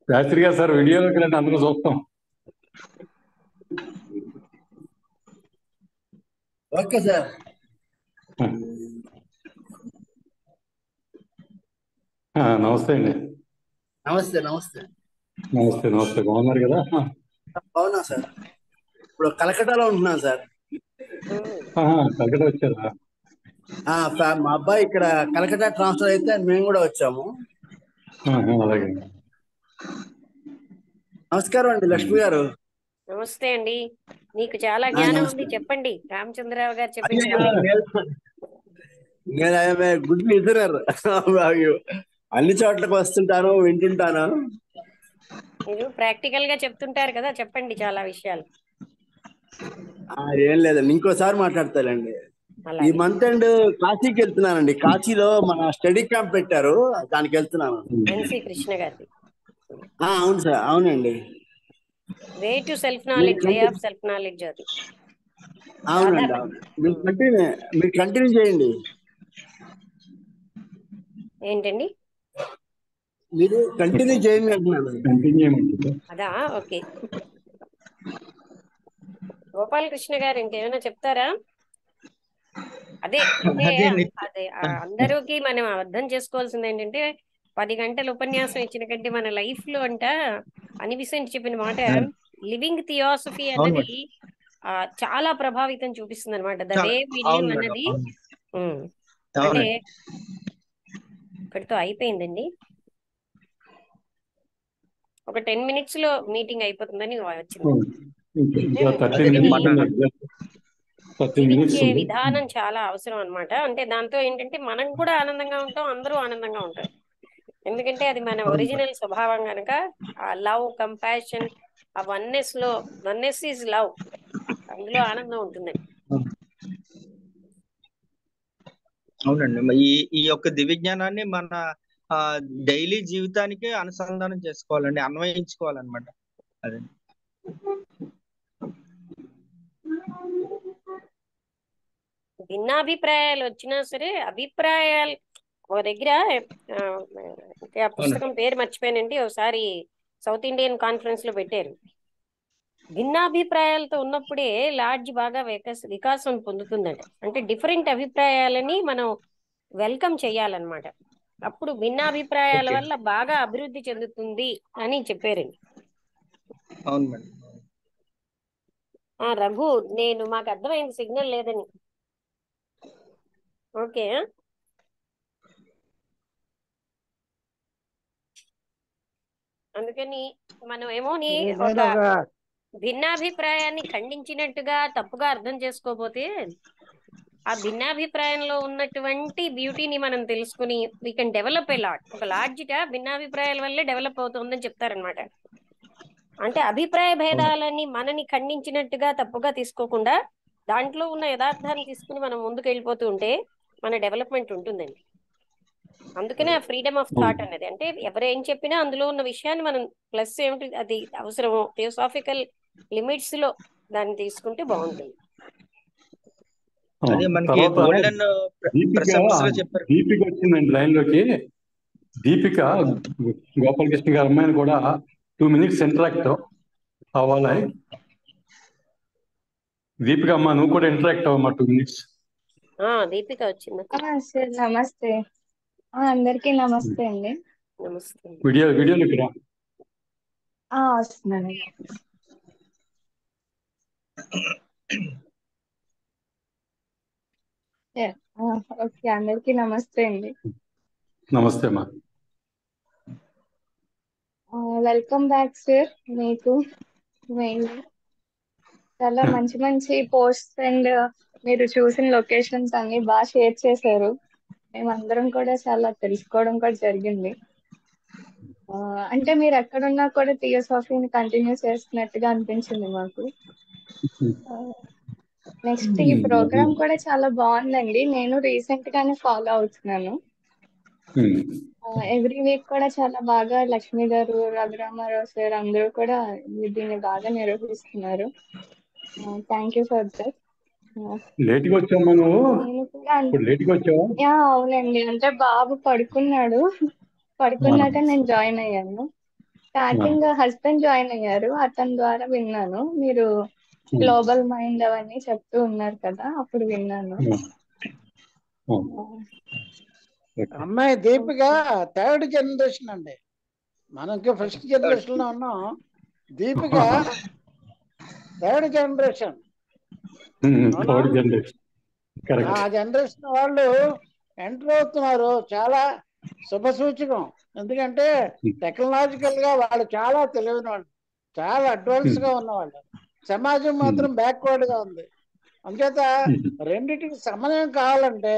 శాస్త్రి గారు. సార్ వీడియోలోకి రండి, అందరూ చూస్తాం. Okay sir. నమస్తే అండి. నమస్తే నమస్తే నమస్తే నమస్తే. బాగున్నారు కదా? అవునా సార్. ఇప్పుడు కలకటాలో ఉంటున్నాను సార్. కలకట వచ్చారా? మా అబ్బాయి ఇక్కడ కలకటా ట్రాన్స్ఫర్ అయితే మేము కూడా వచ్చాము. అలాగే. నమస్కారం అండి లక్ష్మి గారు. నమస్తే అండి. మీకు చాలా జ్ఞానం ఉంది, చెప్పండి. రామచంద్రరావు గారు చెప్పింది. Good listener. అన్ని చోట్లకు వస్తుంటాను, వింటుంటాను. మీరు ప్రాక్టికల్ గా చెప్తుంటారు కదా, చెప్పండి చాలా విషయాలు. ఏం లేదండి, ఇంకోసారి మాట్లాడతానండి. ఈ మంత్ ఎండ్ కాశీకి వెళ్తున్నానండి. కాశీలో మన స్టడీ క్యాంప్ పెట్టారు, దానికి వెళ్తున్నాను. ఎన్సి కృష్ణ గారి. అవును సార్, అవునండి. Way to self knowledge, way of self knowledge అది. అవునండి, అవును. మీరు కంటిన్యూ చేయండి. ఏంటండి? మీరు కంటిన్యూ చేయండి అంటున్నాను. అదా, ఓకే. గోపాలకృష్ణ గారు ఇంకేమైనా చెప్తారా? అదే అందరికి మనం అర్థం చేసుకోవాల్సింది ఏంటంటే, 10 గంటల ఉపన్యాసం ఇచ్చిన కంటే మన లైఫ్ లో అనిబిసెంట్ చెప్పిన మాట, లివింగ్ థియాసఫీ అన్నది చాలా ప్రభావితం చూపిస్తుంది అనమాట. ద వే వి లివ్ అన్నది. అంటే ఇక్కడితో అయిపోయిందండి. ఒక 10 minutes లో మీటింగ్ అయిపోతుందని వచ్చింది. జీవించే విధానం చాలా అవసరం అన్నమాట. అంటే దాంతో ఏంటంటే మనం కూడా ఆనందంగా ఉంటాం, అందరూ ఆనందంగా ఉంటారు. ఎందుకంటే అది మన ఒరిజినల్ స్వభావం కనుక. ఆ లవ్, కంపాషన్, ఆ వన్నెస్ ఈజ్ లవ్, అందులో ఆనందం ఉంటుందండి. అవునండి. ఈ యొక్క దివ్యజ్ఞానాన్ని మన డైలీ జీవితానికి అనుసంధానం చేసుకోవాలండి, అన్వయించుకోవాలన్నమాట. అదే భిన్నాభిప్రాయాలు వచ్చినా సరే, అభిప్రాయాలు ఒక దగ్గర ఆ పుస్తకం పేరు మర్చిపోయానండి, ఒకసారి సౌత్ ఇండియన్ కాన్ఫరెన్స్ లో పెట్టారు. భిన్నాభిప్రాయాలతో ఉన్నప్పుడే లాడ్జ్ బాగా వికాసం పొందుతుందంట. అంటే డిఫరెంట్ అభిప్రాయాలని మనం వెల్కమ్ చేయాలన్నమాట. అప్పుడు భిన్నాభిప్రాయాల వల్ల బాగా అభివృద్ధి చెందుతుంది అని చెప్పారండి. అవును మేడం. రఘు, మాకు అర్థమైంది సిగ్నల్ లేదని. ఓకే. అందుకని మనం ఏమోని నేను ఒక ఒక భిన్నాభిప్రాయాన్ని ఖండించినట్టుగా తప్పుగా అర్థం చేసుకోపోతే ఆ భిన్నాభిప్రాయంలో ఉన్నటువంటి బ్యూటీని మనం తెలుసుకుని we can develop a lot. ఒక లాడ్జిట భిన్నాభిప్రాయాల వల్లే డెవలప్ అవుతుందని చెప్తారనమాట. అంటే అభిప్రాయ భేదాలని మనని ఖండించినట్టుగా తప్పుగా తీసుకోకుండా దాంట్లో ఉన్న యథార్థాన్ని తీసుకుని మనం ముందుకు వెళ్ళిపోతూ ఉంటే మన డెవలప్మెంట్ ఉంటుందండి. అందుకనే ఆ ఫ్రీడమ్ ఆఫ్ థాట్ అనేది, అంటే ఎవరేం చెప్పినా అందులో ఉన్న విషయాన్ని మనం ప్లస్ ఏమిటి అది అవసరమో థియోసాఫికల్ లిమిట్స్ లో దాన్ని తీసుకుంటే బాగుంటుంది. అదే మనకి తర్వాత గోల్డెన్ ప్రిసెప్ట్స్ లో చెప్పారు. దీపిక వచ్చిందండి లైన్ లోకి. దీపిక గోపాలకృష్ణ గారి అమ్మాయిని కూడా 2 minutes ఇంటరాక్ట్ అవ్వాలి. దీపిక అమ్మ నువ్వు కూడా ఇంటరాక్ట్ అవ్వమ్మా 2 minutes. దీపిక వచ్చింది. సార్ నమస్తే. అందరికీ నమస్తే అండి. నమస్తే. వీడియోలోకి రా. వస్తున్నాను. ఓకే, అందరికీ నమస్తే అండి. నమస్తే అమ్మా. Welcome back sir. మీకు చాలా మంచి మంచి పోస్ట్స్ అండ్ మీరు చూసిన లొకేషన్స్ అన్ని బాగా షేర్ చేశారు. మేమందరం కూడా చాలా తెలుసుకోవడం కూడా జరిగింది. అంటే మీరు ఎక్కడున్నా కూడా థియోసాఫీని కంటిన్యూ చేస్తున్నట్టుగా అనిపించింది మాకు. నెక్స్ట్ ఈ ప్రోగ్రామ్ కూడా చాలా బాగుందండి. నేను రీసెంట్ గానే ఫాలో అవుతున్నాను. ఎవ్రీ వీక్ కూడా చాలా బాగా లక్ష్మి గారు, రఘురామారావు సార్ అందరూ కూడా దీన్ని బాగా నిర్వహిస్తున్నారు. Thank you for that. లేట్గా వచ్చామ్మా నువ్వు. నేను కూడా లేట్గా వచ్చావా? అవునండి, అంటే బాబు పడుకున్నాక నేను జాయిన్ అయ్యాను. స్టార్టింగ్ హస్బెండ్ జాయిన్ అయ్యారు, అతని ద్వారా విన్నాను. మీరు గ్లోబల్ మైండ్ అవన్నీ చెప్తూ ఉన్నారు కదా, అప్పుడు విన్నాను. అమ్మాయి దీపిక 3rd generation అండి. మనకి ఫస్ట్ జనరేషన్ లో ఉన్నాం. Deepika 3rd generation. ఆ జనరేషన్ వాళ్ళు ఎంటర్ అవుతున్నారు. చాలా శుభ సూచకం. ఎందుకంటే టెక్నాలజికల్ గా వాళ్ళు చాలా తెలివైన వాళ్ళు, చాలా అడ్వాన్స్ గా ఉన్నవాళ్ళు. సమాజం మాత్రం బ్యాక్వర్డ్ గా ఉంది. అందుచేత రెండింటికి సమన్వయం కావాలంటే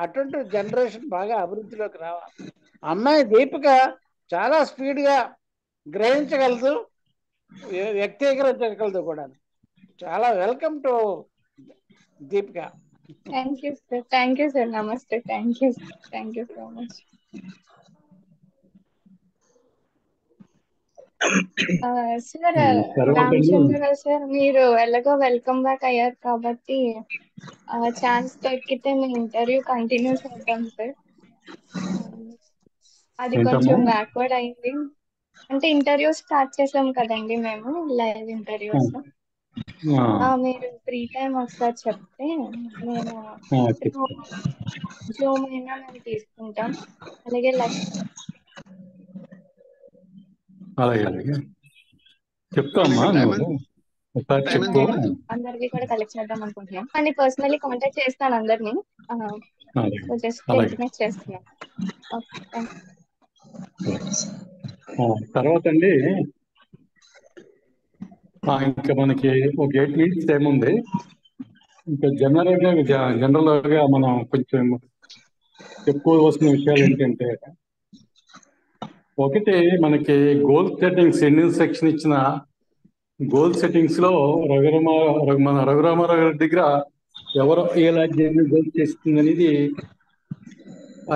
అటువంటి జనరేషన్ బాగా అభివృద్ధిలోకి రావాలి. అమ్మాయి దీపిక చాలా స్పీడ్ గా గ్రహించగలదు, వ్యక్తీకరించగలదు కూడా. చాలా welcome to Deepika. Thank you sir. నమస్తే. Thank you so much. Sir Ramachandrarao sir, మీరు ఎలాగో వెల్కమ్ బ్యాక్ అయ్యారు కాబట్టి ఛాన్స్ దొరికితే మీ ఇంటర్వ్యూ కంటిన్యూ చేద్దాం సార్. అది కొంచెం బ్యాక్వర్డ్ అయింది. అంటే ఇంటర్వ్యూ స్టార్ట్ చేసాం కదండి మేము, లైవ్ ఇంటర్వ్యూస్. మీరు ఫ్రీ టైం ఒకసారి చెప్తే నేను జూమ్ అయినా మేము తీసుకుంటాం. అలాగే చెప్తామ్మా, అందరికి కూడా కలెక్ట్ చేద్దాం అనుకుంటున్నాం. కానీ పర్సనలీ కాంటాక్ట్ చేస్తాను అందరినీ. జస్ట్ ఇంటిమేట్ చేస్తున్నాను. తర్వాత అండి ఇంకా మనకి ఒక 8 minutes టైం ఉంది. ఇంకా జనరల్ గా మనం కొంచెం చెప్పుకోవాల్సిన విషయాలు ఏంటంటే, ఒకటి మనకి గోల్ సెట్టింగ్స్, ఎన్ని సెక్షన్ ఇచ్చిన గోల్ సెట్టింగ్స్ లో మన రఘురామారావు గారి దగ్గర ఎవరు ఏ రాజ్యాన్ని గోల్ చేస్తుంది అనేది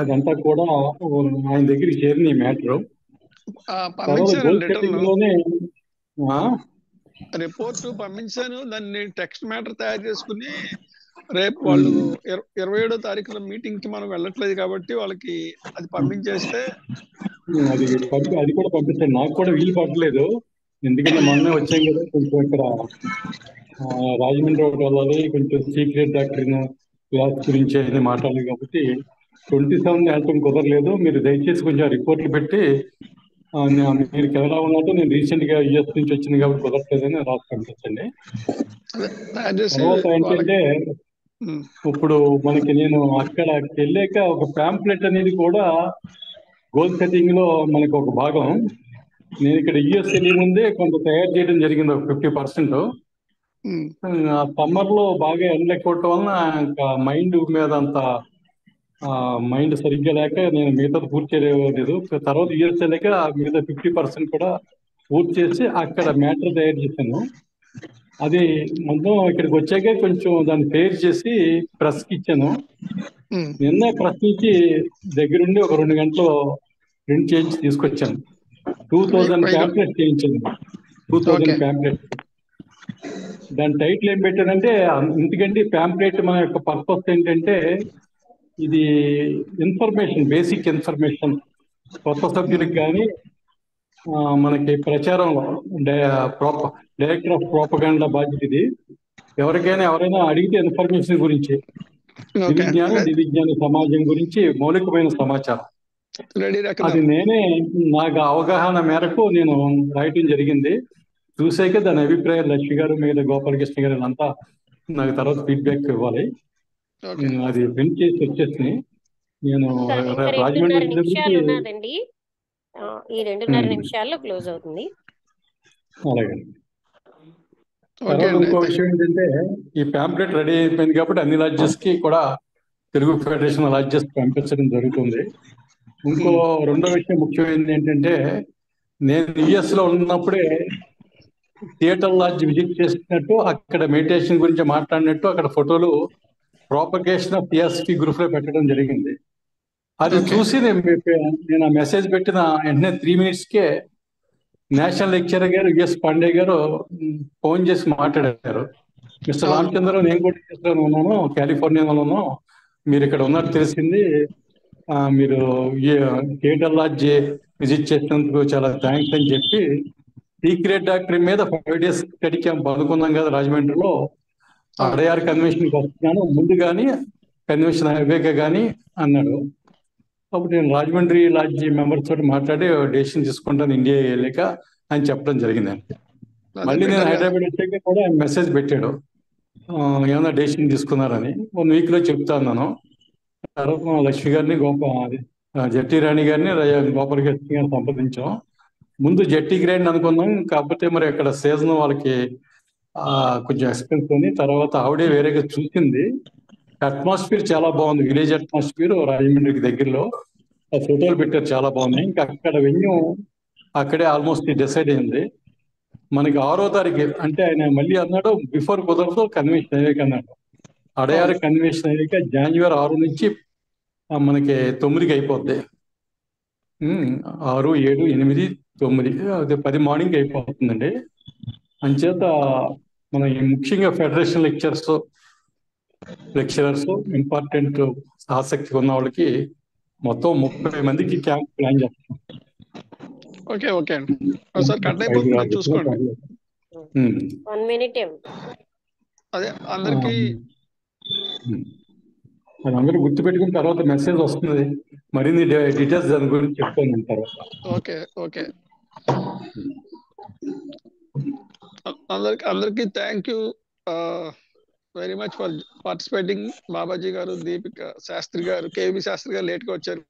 అదంతా కూడా ఆయన దగ్గరికి చేరిన ఈ మ్యాటర్. రిపోర్ట్ పంపించాను. దాన్ని టెక్స్ట్ మ్యాటర్ తయారు చేసుకుని రేపు వాళ్ళు 27వ తారీఖున మీటింగ్ కి మనం వెళ్ళట్లేదు కాబట్టి వాళ్ళకి అది పంపించేస్తే అది కూడా పంపించండి. నాకు కూడా వీలు పడలేదు, ఎందుకంటే మొన్నే వచ్చాం కదా. కొంచెం ఇక్కడ రాజమండ్రి ఒకటి వెళ్ళాలి, కొంచెం సీక్రెట్ డాక్టరీన్ క్లాస్ గురించి అయితే మాట్లాడాలి కాబట్టి 27 వెళ్ళటం కుదరలేదు. మీరు దయచేసి కొంచెం రిపోర్ట్లు పెట్టి, మీరు కెనడా ఉన్నట్టు నేను రీసెంట్ గా US నుంచి వచ్చింది కాబట్టి కుదరట్లేదని రాసి పంపించండి. తర్వాత ఏంటంటే, ఇప్పుడు మనకి నేను అక్కడ వెళ్ళాక ఒక ప్యాంప్లెట్ అనేది కూడా గోల్ సెట్టింగ్ లో మనకు ఒక భాగం. నేను ఇక్కడ యుఎస్ వెళ్ళే ముందే కొంత తయారు చేయడం జరిగింది, ఒక 50%. ఆ సమ్మర్ లో బాగా ఎండలేకపోవటం వలన ఇంకా మైండ్ మీద అంత మైండ్ సరిగ్గా లేక నేను మిగతాది పూర్తి చేయలేదు. తర్వాత యుఎస్ వెళ్ళాక మిగతా 50% కూడా పూర్తి చేసి అక్కడ మ్యాటర్ తయారు చేశాను. అది మొత్తం ఇక్కడికి వచ్చాక కొంచెం దాన్ని తయారు చేసి ప్రెస్కి ఇచ్చాను. నిన్న ప్రెస్ నుంచి దగ్గరుండి ఒక 2 గంటలు ప్రింట్ చేయించి తీసుకొచ్చాను. 2000 ప్యాంప్లెట్ చేయించాను. 2000 ప్యాంప్లెట్. దాని టైటిల్ ఏం పెట్టానంటే, ఎందుకంటే ప్యాంప్లెట్ మన యొక్క పర్పస్ ఏంటంటే ఇది ఇన్ఫర్మేషన్, బేసిక్ ఇన్ఫర్మేషన్ కొత్త సభ్యులకు కానీ మనకి ప్రచారంలో డైరెక్టర్ ఆఫ్ ప్రోపగండా బాధ్యత ఇది. ఎవరైనా అడిగితే ఇన్ఫర్మేషన్ గురించి, దివిజ్ఞాన సమాజం గురించి మౌలికమైన సమాచారం అది నేనే నాకు అవగాహన మేరకు నేను రాయటం జరిగింది. చూసాక దాని అభిప్రాయం లక్ష్మి గారు, మీద గోపాలకృష్ణ గారు అంతా నాకు తర్వాత ఫీడ్బ్యాక్ ఇవ్వాలి. అది ప్రింట్ చేసి వచ్చేసి నేను రాజమండ్రి నిమిషాలు ఉన్నదండి. ఈ 2:30 నిమిషాల్లో క్లోజ్ అవుతుంది. అలాగే. తర్వాత ఇంకో విషయం ఏంటంటే, ఈ ప్యాంప్లెట్ రెడీ అయిపోయింది కాబట్టి అన్ని లాడ్జెస్ కి కూడా తెలుగు ఫెడరేషన్ లాడ్జెస్ పంపించడం జరుగుతుంది. ఇంకో రెండో విషయం ముఖ్యమైనది ఏంటంటే, నేను యుఎస్ లో ఉన్నప్పుడే థియేటర్ లాడ్జ్ విజిట్ చేసినట్టు, అక్కడ మెడిటేషన్ గురించి మాట్లాడినట్టు అక్కడ ఫోటోలు ప్రాపగేషన్ ఆఫ్ థియాసఫీ గ్రూప్ లో పెట్టడం జరిగింది. అది చూసి నేను ఆ మెసేజ్ పెట్టిన వెంటనే 3 minutesకే నేషనల్ లెక్చరర్ గారు యుఎస్ పాండే గారు ఫోన్ చేసి మాట్లాడారు. మిస్టర్ రామచంద్ర, నేను కూడా యుఎస్లో ఉన్నాను, కాలిఫోర్నియాలోనూ, మీరు ఇక్కడ ఉన్నట్టు తెలిసింది, మీరు థియేటర్ లాడ్జ్ విజిట్ చేసినందుకు చాలా థ్యాంక్స్ అని చెప్పి, సీక్రెట్ డాక్టరీ మీద 5 days స్టడీ క్యాంప్ అనుకున్నాం కదా రాజమండ్రిలో, అడయార్ కన్వెన్షన్కి వస్తున్నాను, ముందు కానీ కన్వెన్షన్ అయిపోయాక కానీ అన్నాడు. అప్పుడు నేను రాజమండ్రి లాడ్జ్ మెంబర్స్ తోటి మాట్లాడి డెసిషన్ తీసుకుంటాను ఇండియా వెళ్ళాక అని చెప్పడం జరిగిందండి. మళ్ళీ నేను హైదరాబాద్ వచ్చాక కూడా మెసేజ్ పెట్టాడు, ఏమైనా డెసిషన్ తీసుకున్నారని. 1 week లో చెప్తాను. తర్వాత లక్ష్మి గారిని, జట్టి రాణి గారిని, గోపాలకృష్ణ గారిని సంప్రదించాం. ముందు జట్టి గ్రాండ్ అనుకున్నాం, కాకపోతే మరి అక్కడ సీజన్ వాళ్ళకి కొంచెం ఎక్స్పెన్స్ అని, తర్వాత ఆవిడే వేరేగా చూసింది. అట్మాస్ఫియర్ చాలా బాగుంది, విలేజ్ అట్మాస్ఫియర్, రాజమండ్రికి దగ్గరలో. ఆ ఫోటోలు పెట్టారు, చాలా బాగున్నాయి. ఇంకా అక్కడ వెన్యూ అక్కడే ఆల్మోస్ట్ డిసైడ్ అయింది. మనకి 6వ తారీఖు అంటే ఆయన మళ్ళీ అన్నాడు, బిఫోర్ కుదరదు, కన్వెన్షన్ అయ్యాక అన్నాడు. అడయారు కన్వెన్షన్ అయ్యాక January 6 నుంచి మనకి 9కి అయిపోద్ది. 6, 7, 8, 9 అదే 10 మార్నింగ్ అయిపోతుందండి. అంచేత మన ముఖ్యంగా ఫెడరేషన్ లెక్చరర్స్ ఇంపార్టెంట్ ఆసక్తి ఉన్న వాళ్ళకి మొత్తం 30 మందికి క్యాంప్ ప్లాన్ చేస్తాం. ఓకే అండి. సార్ కట్ అయిపోతుంది చూసుకోండి. 1 minute. అదే అందరికి అందరూ గుర్తుపెట్టుకున్న తర్వాత మెసేజ్ వస్తుంది, మరిన్ని డీటెయిల్స్ దాని గురించి చెప్తాను తర్వాత. ఓకే అందరికి thank you very much for participating. Babaji గారు, దీపిక శాస్త్రి గారు, కేవీ శాస్త్రి గారు లేట్గా వచ్చారు.